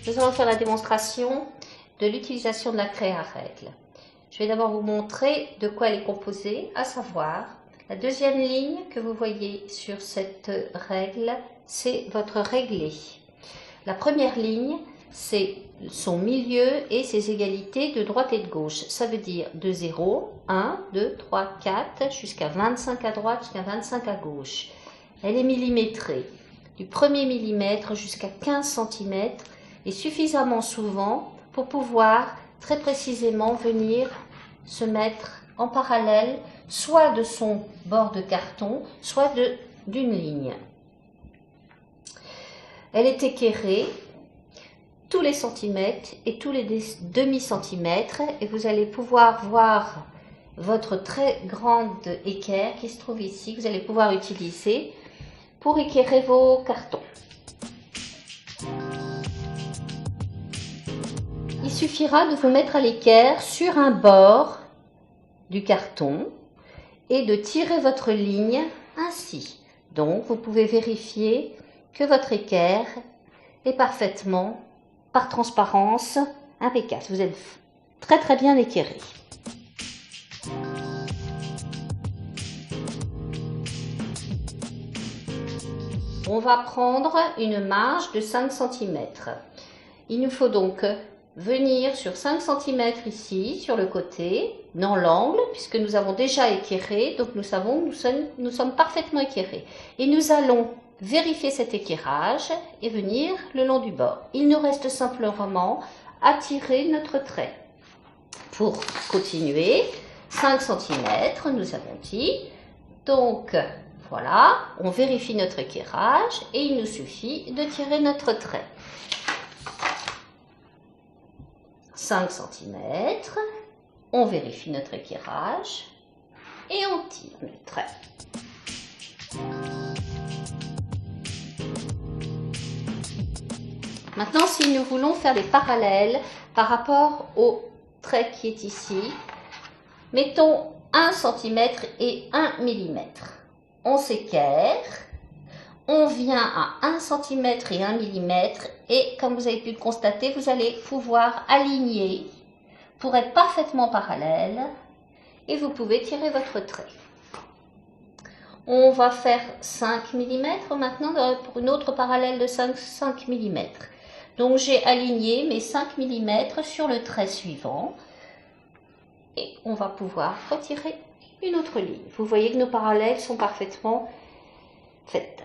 nous allons faire la démonstration de l'utilisation de la craie à règle. Je vais d'abord vous montrer de quoi elle est composée, à savoir la deuxième ligne que vous voyez sur cette règle, c'est votre réglé. La première ligne, c'est son milieu et ses égalités de droite et de gauche. Ça veut dire de 0, 1, 2, 3, 4, jusqu'à 25 à droite, jusqu'à 25 à gauche. Elle est millimétrée, du 1er millimètre jusqu'à 15 cm, et suffisamment souvent pour pouvoir très précisément venir se mettre en parallèle, soit de son bord de carton, soit d'une ligne. Elle est équerrée tous les centimètres et tous les demi-centimètres, et vous allez pouvoir voir votre très grande équerre qui se trouve ici, que vous allez pouvoir utiliser pour équerrer vos cartons. Il suffira de vous mettre à l'équerre sur un bord du carton et de tirer votre ligne ainsi. Donc vous pouvez vérifier que votre équerre est parfaitement, par transparence, impeccable. Vous êtes très bien équerré. On va prendre une marge de 5 cm. Il nous faut donc venir sur 5 cm ici, sur le côté, dans l'angle, puisque nous avons déjà équerré, donc nous savons que nous sommes parfaitement équerrés. Et nous allons vérifier cet équerrage et venir le long du bord. Il nous reste simplement à tirer notre trait. Pour continuer, 5 cm, nous avons dit. Donc, voilà, on vérifie notre équerrage et il nous suffit de tirer notre trait. 5 cm, on vérifie notre équerrage et on tire le trait. Maintenant, si nous voulons faire des parallèles par rapport au trait qui est ici, mettons 1 cm et 1 mm. On s'équerre, on vient à 1 cm et 1 mm et comme vous avez pu le constater, vous allez pouvoir aligner pour être parfaitement parallèle et vous pouvez tirer votre trait. On va faire 5 mm maintenant pour une autre parallèle de 5 mm. Donc j'ai aligné mes 5 mm sur le trait suivant et on va pouvoir retirer une autre ligne. Vous voyez que nos parallèles sont parfaitement faites.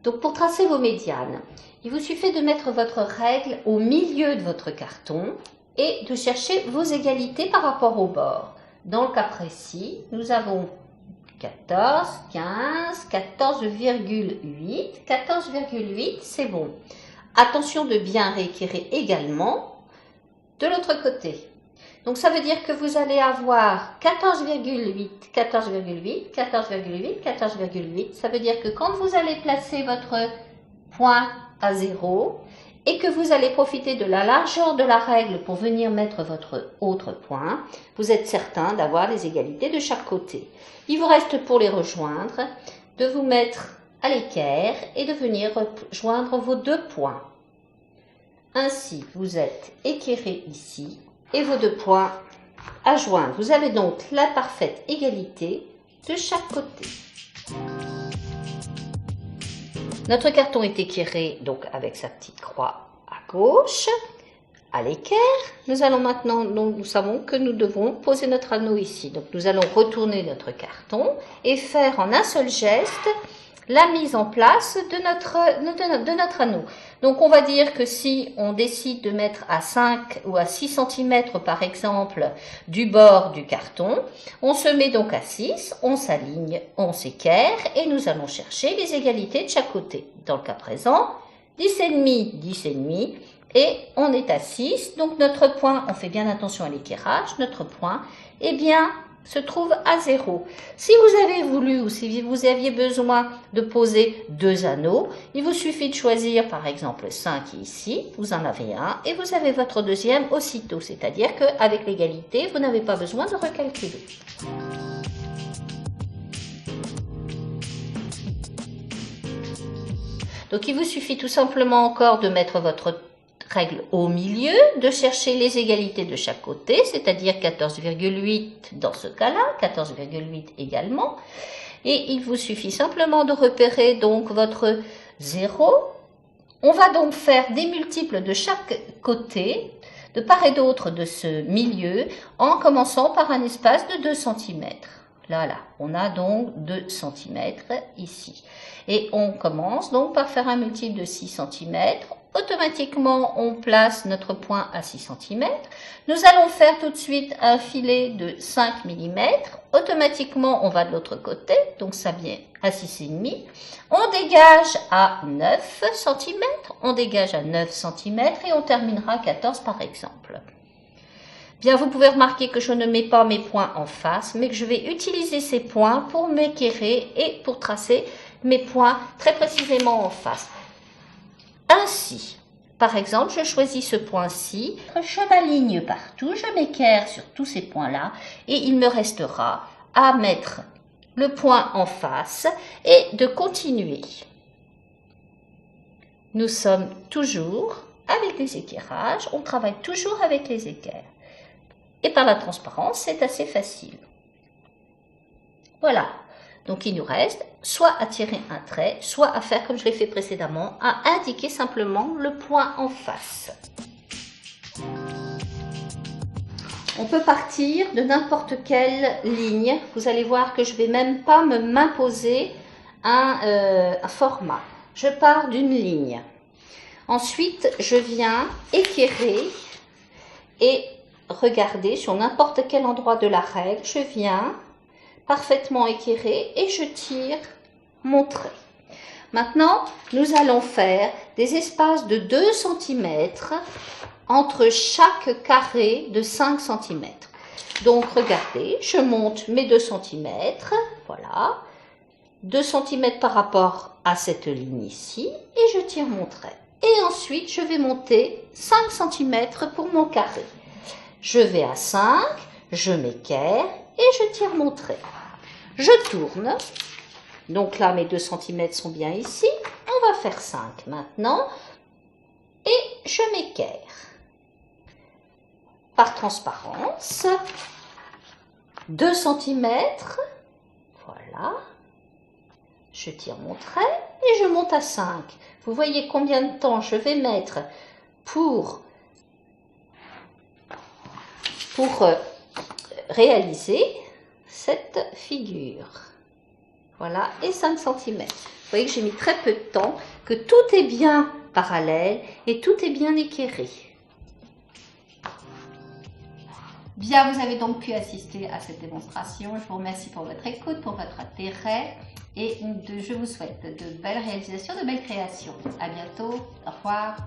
Donc pour tracer vos médianes, il vous suffit de mettre votre règle au milieu de votre carton et de chercher vos égalités par rapport au bord. Dans le cas précis, nous avons 14, 15, 14,8. 14,8, c'est bon. Attention de bien rééquerrer également de l'autre côté. Donc ça veut dire que vous allez avoir 14,8, 14,8, 14,8, 14,8. Ça veut dire que quand vous allez placer votre point à 0 et que vous allez profiter de la largeur de la règle pour venir mettre votre autre point, vous êtes certain d'avoir les égalités de chaque côté. Il vous reste pour les rejoindre de vous mettre à l'équerre et de venir joindre vos deux points. Ainsi, vous êtes équerré ici et vos deux points à joindre. Vous avez donc la parfaite égalité de chaque côté. Notre carton est équerré donc avec sa petite croix à gauche, à l'équerre. Nous allons maintenant, nous savons que nous devons poser notre anneau ici. Donc nous allons retourner notre carton et faire en un seul geste la mise en place de notre anneau. Donc on va dire que si on décide de mettre à 5 ou à 6 cm par exemple du bord du carton, on se met donc à 6, on s'aligne, on s'équerre et nous allons chercher les égalités de chaque côté. Dans le cas présent, 10,5, 10,5 et on est à 6, donc notre point, on fait bien attention à l'équerrage, notre point, eh bien, se trouve à 0. Si vous avez voulu ou si vous aviez besoin de poser deux anneaux, il vous suffit de choisir par exemple 5 ici, vous en avez un et vous avez votre deuxième aussitôt, c'est-à-dire qu'avec l'égalité, vous n'avez pas besoin de recalculer. Donc il vous suffit tout simplement encore de mettre votre règle au milieu, de chercher les égalités de chaque côté, c'est-à-dire 14,8 dans ce cas-là, 14,8 également. Et il vous suffit simplement de repérer donc votre 0. On va donc faire des multiples de chaque côté, de part et d'autre de ce milieu, en commençant par un espace de 2 cm. Là, on a donc 2 cm ici. Et on commence donc par faire un multiple de 6 cm. Automatiquement, on place notre point à 6 cm. Nous allons faire tout de suite un filet de 5 mm. Automatiquement, on va de l'autre côté, donc ça vient à 6,5. On dégage à 9 cm, on dégage à 9 cm et on terminera à 14 par exemple. Bien, vous pouvez remarquer que je ne mets pas mes points en face, mais que je vais utiliser ces points pour m'équerrer et pour tracer mes points très précisément en face. Ainsi, par exemple, je choisis ce point-ci, je m'aligne partout, je m'équerre sur tous ces points-là et il me restera à mettre le point en face et de continuer. Nous sommes toujours avec les équerrages, on travaille toujours avec les équerres. Et par la transparence, c'est assez facile. Voilà. Donc il nous reste soit à tirer un trait, soit à faire comme je l'ai fait précédemment, à indiquer simplement le point en face. On peut partir de n'importe quelle ligne. Vous allez voir que je ne vais même pas m'imposer un format. Je pars d'une ligne. Ensuite, je viens équerrer et regarder sur n'importe quel endroit de la règle. Je viens parfaitement équerrer et je tire mon trait. Maintenant, nous allons faire des espaces de 2 cm entre chaque carré de 5 cm. Donc, regardez, je monte mes 2 cm, voilà, 2 cm par rapport à cette ligne ici, et je tire mon trait. Et ensuite, je vais monter 5 cm pour mon carré. Je vais à 5, je m'équerre et je tire mon trait. Je tourne. Donc là, mes 2 cm sont bien ici. On va faire 5 maintenant. Et je m'équerre. Par transparence, 2 cm. Voilà. Je tire mon trait et je monte à 5. Vous voyez combien de temps je vais mettre pour réaliser cette figure. Voilà, et 5 cm. Vous voyez que j'ai mis très peu de temps, que tout est bien parallèle et tout est bien équerré. Bien, vous avez donc pu assister à cette démonstration. Je vous remercie pour votre écoute, pour votre intérêt et je vous souhaite de belles réalisations, de belles créations. À bientôt. Au revoir.